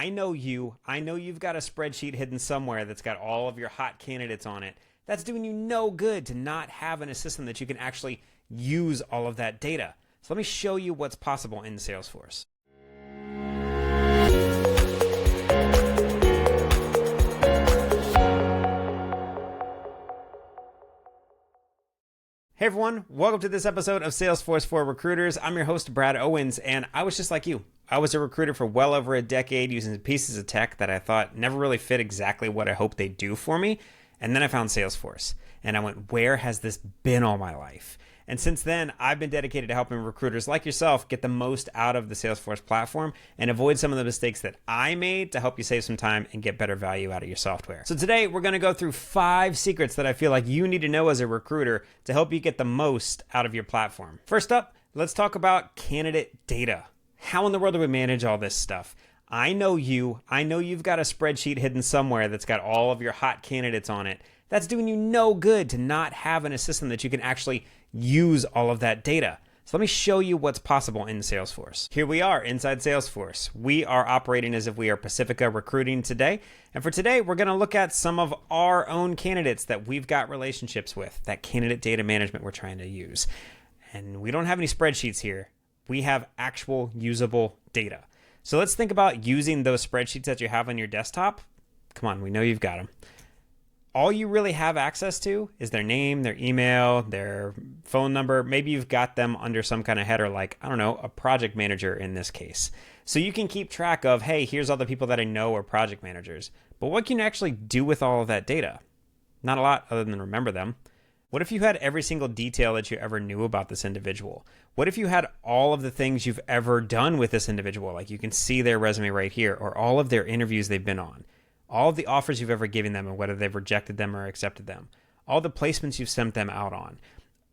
I know you. I know you've got a spreadsheet hidden somewhere that's got all of your hot candidates on it. That's doing you no good to not have in a system that you can actually use all of that data. So let me show you what's possible in Salesforce. Hey everyone, welcome to this episode of Salesforce for Recruiters. I'm your host, Brad Owens, and I was just like you. I was a recruiter for well over a decade using pieces of tech that I thought never really fit exactly what I hoped they'd do for me. And then I found Salesforce, and I went, where has this been all my life? And since then, I've been dedicated to helping recruiters like yourself get the most out of the Salesforce platform and avoid some of the mistakes that I made to help you save some time and get better value out of your software. So today, we're going to go through 5 secrets that I feel like you need to know as a recruiter to help you get the most out of your platform. First up, let's talk about candidate data. How in the world do we manage all this stuff? I know you. I know you've got a spreadsheet hidden somewhere that's got all of your hot candidates on it. That's doing you no good to not have in a system that you can actually use all of that data. So let me show you what's possible in Salesforce. Here we are inside Salesforce. We are operating as if we are Pacifica Recruiting today. And for today, we're going to look at some of our own candidates that we've got relationships with, that candidate data management we're trying to use. And we don't have any spreadsheets here. We have actual usable data. So let's think about using those spreadsheets that you have on your desktop. Come on, we know you've got them. All you really have access to is their name, their email, their phone number. Maybe you've got them under some kind of header like, I don't know, a project manager in this case. So you can keep track of, hey, here's all the people that I know are project managers. But what can you actually do with all of that data? Not a lot other than remember them. What if you had every single detail that you ever knew about this individual? What if you had all of the things you've ever done with this individual? Like you can see their resume right here, or all of their interviews they've been on. All of the offers you've ever given them and whether they've rejected them or accepted them. All the placements you've sent them out on.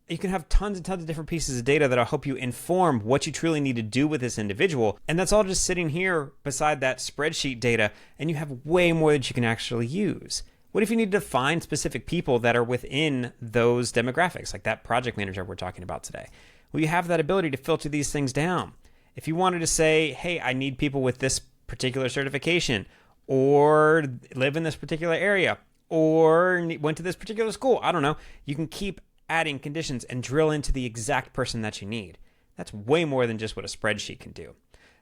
You can have tons and tons of different pieces of data that'll help you inform what you truly need to do with this individual. And that's all just sitting here beside that spreadsheet data, and you have way more that you can actually use. What if you need to find specific people that are within those demographics, like that project manager we're talking about today? Well, you have that ability to filter these things down. If you wanted to say, hey, I need people with this particular certification, or live in this particular area, or went to this particular school, I don't know, you can keep adding conditions and drill into the exact person that you need. That's way more than just what a spreadsheet can do.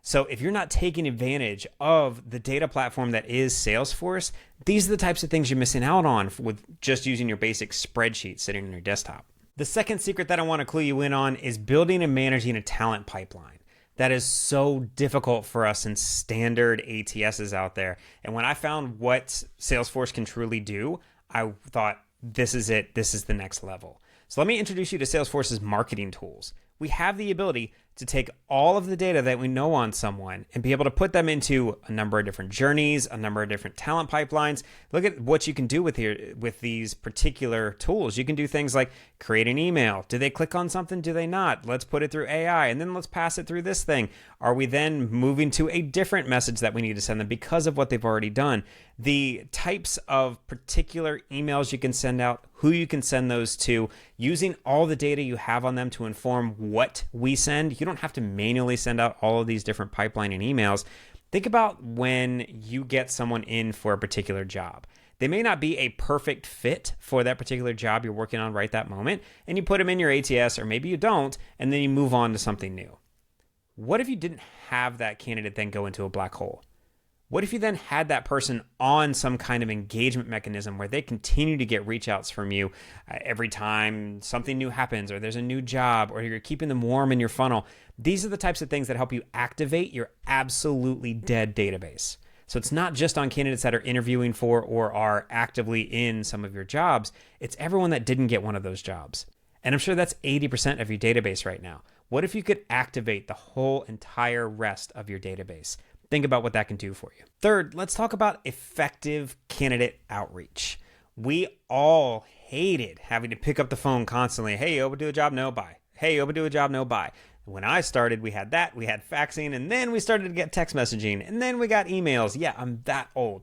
So if you're not taking advantage of the data platform that is Salesforce, these are the types of things you're missing out on with just using your basic spreadsheet sitting on your desktop. The second secret that I want to clue you in on is building and managing a talent pipeline. That is so difficult for us in standard ATSs out there. And when I found what Salesforce can truly do, I thought, this is it. This is the next level. So let me introduce you to Salesforce's marketing tools. We have the ability to take all of the data that we know on someone and be able to put them into a number of different journeys, a number of different talent pipelines. Look at what you can do with these particular tools. You can do things like create an email. Do they click on something? Do they not? Let's put it through AI and then let's pass it through this thing. Are we then moving to a different message that we need to send them because of what they've already done? The types of particular emails you can send out, who you can send those to, using all the data you have on them to inform what we send. You don't have to manually send out all of these different pipeline and emails. Think about when you get someone in for a particular job. They may not be a perfect fit for that particular job you're working on right that moment, and you put them in your ATS, or maybe you don't, and then you move on to something new. What if you didn't have that candidate then go into a black hole? What if you then had that person on some kind of engagement mechanism where they continue to get reach outs from you every time something new happens, or there's a new job, or you're keeping them warm in your funnel? These are the types of things that help you activate your absolutely dead database. So it's not just on candidates that are interviewing for or are actively in some of your jobs. It's everyone that didn't get one of those jobs. And I'm sure that's 80% of your database right now. What if you could activate the whole entire rest of your database? Think about what that can do for you. Third, let's talk about effective candidate outreach. We all hated having to pick up the phone constantly. Hey, open to a job? No, bye. Hey, open to a job? No, bye. When I started, we had that. We had faxing, and then we started to get text messaging, and then we got emails. Yeah, I'm that old.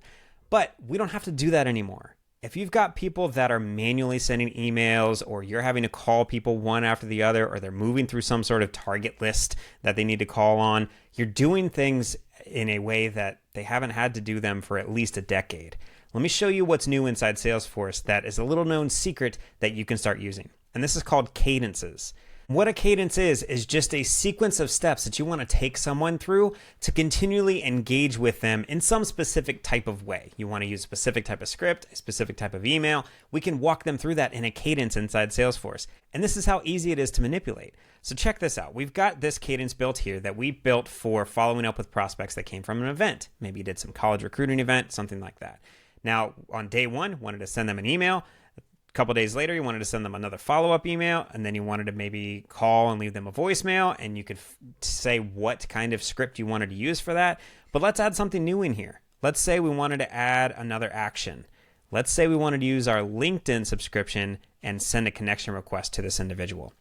But we don't have to do that anymore. If you've got people that are manually sending emails, or you're having to call people one after the other, or they're moving through some sort of target list that they need to call on, you're doing things in a way that they haven't had to do them for at least a decade. Let me show you what's new inside Salesforce that is a little known secret that you can start using. And this is called cadences. What a cadence is just a sequence of steps that you want to take someone through to continually engage with them in some specific type of way. You want to use a specific type of script, a specific type of email. We can walk them through that in a cadence inside Salesforce. And this is how easy it is to manipulate. So check this out. We've got this cadence built here that we built for following up with prospects that came from an event. Maybe you did some college recruiting event, something like that. Now, on day one, wanted to send them an email. A couple days later, you wanted to send them another follow-up email, and then you wanted to maybe call and leave them a voicemail, and you could say what kind of script you wanted to use for that. But let's add something new in here. Let's say we wanted to add another action. Let's say we wanted to use our LinkedIn subscription and send a connection request to this individual.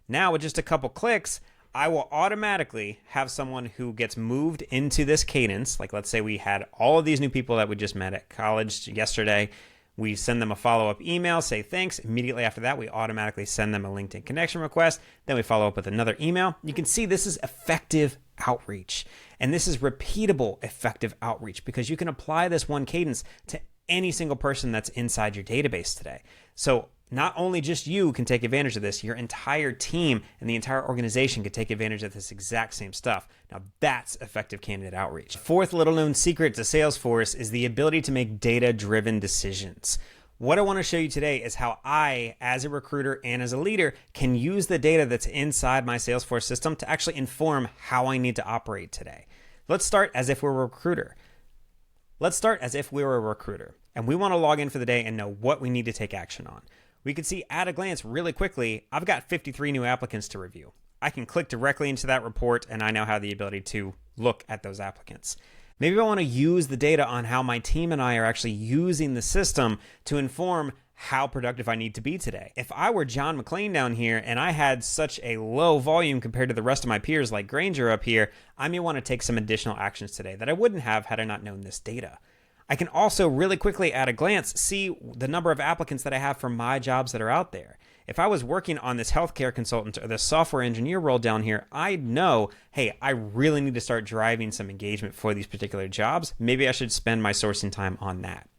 Now, with just a couple clicks, I will automatically have someone who gets moved into this cadence. Like, let's say we had all of these new people that we just met at college yesterday. We send them a follow-up email, say thanks. Immediately after that, we automatically send them a LinkedIn connection request. Then we follow up with another email. You can see this is effective outreach. And this is repeatable effective outreach because you can apply this one cadence to any single person that's inside your database today. So not only just you can take advantage of this, your entire team and the entire organization could take advantage of this exact same stuff. Now that's effective candidate outreach. Fourth little known secret to Salesforce is the ability to make data-driven decisions. What I want to show you today is how I, as a recruiter and as a leader, can use the data that's inside my Salesforce system to actually inform how I need to operate today. Let's start as if we're a recruiter. And we want to log in for the day and know what we need to take action on. We can see at a glance really quickly, I've got 53 new applicants to review. I can click directly into that report and I now have the ability to look at those applicants. Maybe I want to use the data on how my team and I are actually using the system to inform how productive I need to be today. If I were John McClain down here and I had such a low volume compared to the rest of my peers like Granger up here, I may want to take some additional actions today that I wouldn't have had I not known this data. I can also really quickly at a glance see the number of applicants that I have for my jobs that are out there. If I was working on this healthcare consultant or this software engineer role down here, I'd know, hey, I really need to start driving some engagement for these particular jobs. Maybe I should spend my sourcing time on that.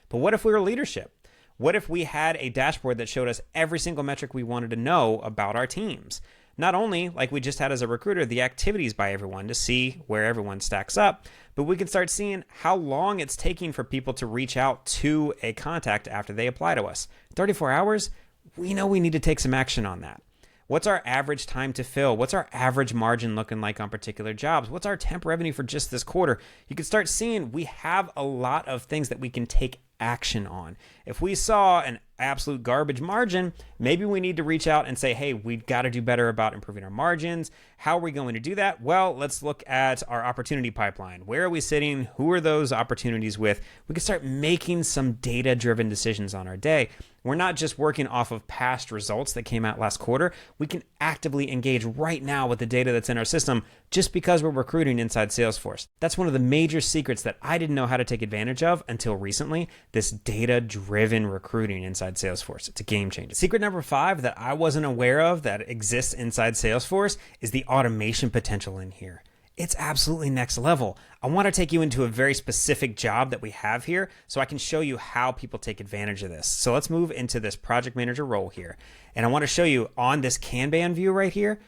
But what if we were leadership? What if we had a dashboard that showed us every single metric we wanted to know about our teams? Not only, like we just had as a recruiter, the activities by everyone to see where everyone stacks up, but we can start seeing how long it's taking for people to reach out to a contact after they apply to us. 34 hours? We know we need to take some action on that. What's our average time to fill? What's our average margin looking like on particular jobs? What's our temp revenue for just this quarter? You can start seeing we have a lot of things that we can take action on. If we saw an absolute garbage margin, maybe we need to reach out and say, hey, we've got to do better about improving our margins. How are we going to do that? Well, let's look at our opportunity pipeline. Where are we sitting? Who are those opportunities with? We can start making some data-driven decisions on our day. We're not just working off of past results that came out last quarter. We can actively engage right now with the data that's in our system just because we're recruiting inside Salesforce. That's one of the major secrets that I didn't know how to take advantage of until recently, this data-driven recruiting inside Salesforce. It's a game changer. Secret number 5 that I wasn't aware of that exists inside Salesforce is the automation potential in here. It's absolutely next level. I want to take you into a very specific job that we have here so I can show you how people take advantage of this. So let's move into this project manager role here. And I want to show you on this Kanban view right here,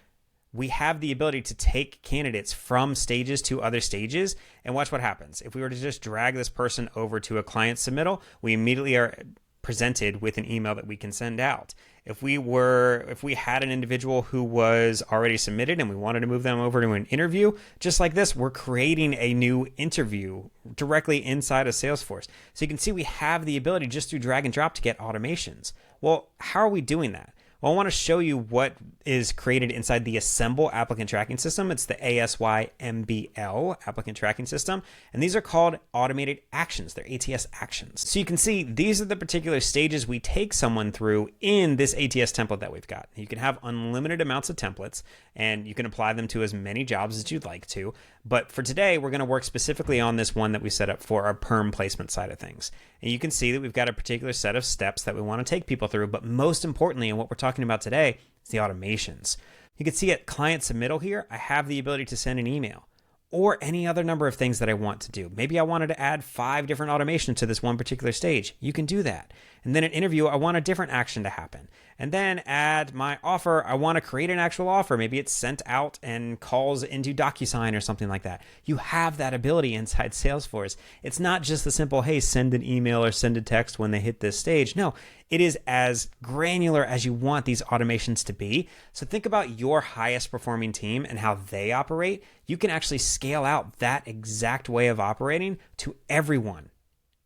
we have the ability to take candidates from stages to other stages and watch what happens. If we were to just drag this person over to a client submittal, we immediately are presented with an email that we can send out. If we had an individual who was already submitted and we wanted to move them over to an interview, just like this, we're creating a new interview directly inside of Salesforce. So you can see we have the ability just through drag and drop to get automations. Well, how are we doing that? Well, I want to show you what is created inside the Assemble applicant tracking system. It's the ASYMBL applicant tracking system. And these are called automated actions. They're ATS actions. So you can see these are the particular stages we take someone through in this ATS template that we've got. You can have unlimited amounts of templates and you can apply them to as many jobs as you'd like to. But for today, we're going to work specifically on this one that we set up for our perm placement side of things. And you can see that we've got a particular set of steps that we want to take people through. But most importantly, and what we're talking about today, is the automations. You can see at client submittal here, I have the ability to send an email. or any other number of things that I want to do. Maybe I wanted to add 5 different automations to this one particular stage. You can do that. And then an interview, I want a different action to happen. And then add my offer, I want to create an actual offer. Maybe it's sent out and calls into DocuSign or something like that. You have that ability inside Salesforce. It's not just the simple, hey, send an email or send a text when they hit this stage. No, it is as granular as you want these automations to be. So think about your highest performing team and how they operate. You can actually scale out that exact way of operating to everyone.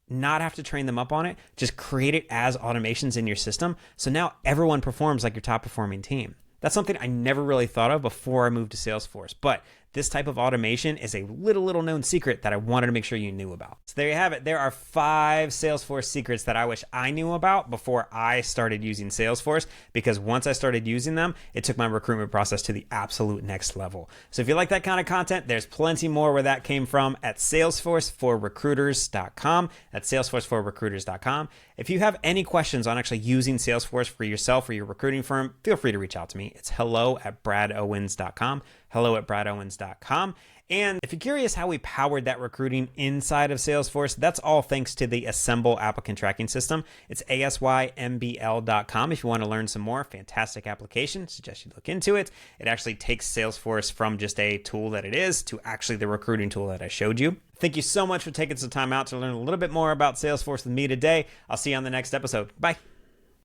Not have to train them up on it, just create it as automations in your system. So now everyone performs like your top performing team. That's something I never really thought of before I moved to Salesforce, but this type of automation is a little known secret that I wanted to make sure you knew about. So there you have it. There are 5 Salesforce secrets that I wish I knew about before I started using Salesforce, because once I started using them, it took my recruitment process to the absolute next level. So if you like that kind of content, there's plenty more where that came from at salesforceforrecruiters.com. That's salesforceforrecruiters.com. If you have any questions on actually using Salesforce for yourself or your recruiting firm, feel free to reach out to me. It's hello@bradowens.com. hello@bradowens.com. And if you're curious how we powered that recruiting inside of Salesforce, that's all thanks to the Assemble applicant tracking system. It's asymbl.com. If you want to learn some more, fantastic application. Suggest you look into it. It actually takes Salesforce from just a tool that it is to actually the recruiting tool that I showed you. Thank you so much for taking some time out to learn a little bit more about Salesforce with me today. I'll see you on the next episode. Bye.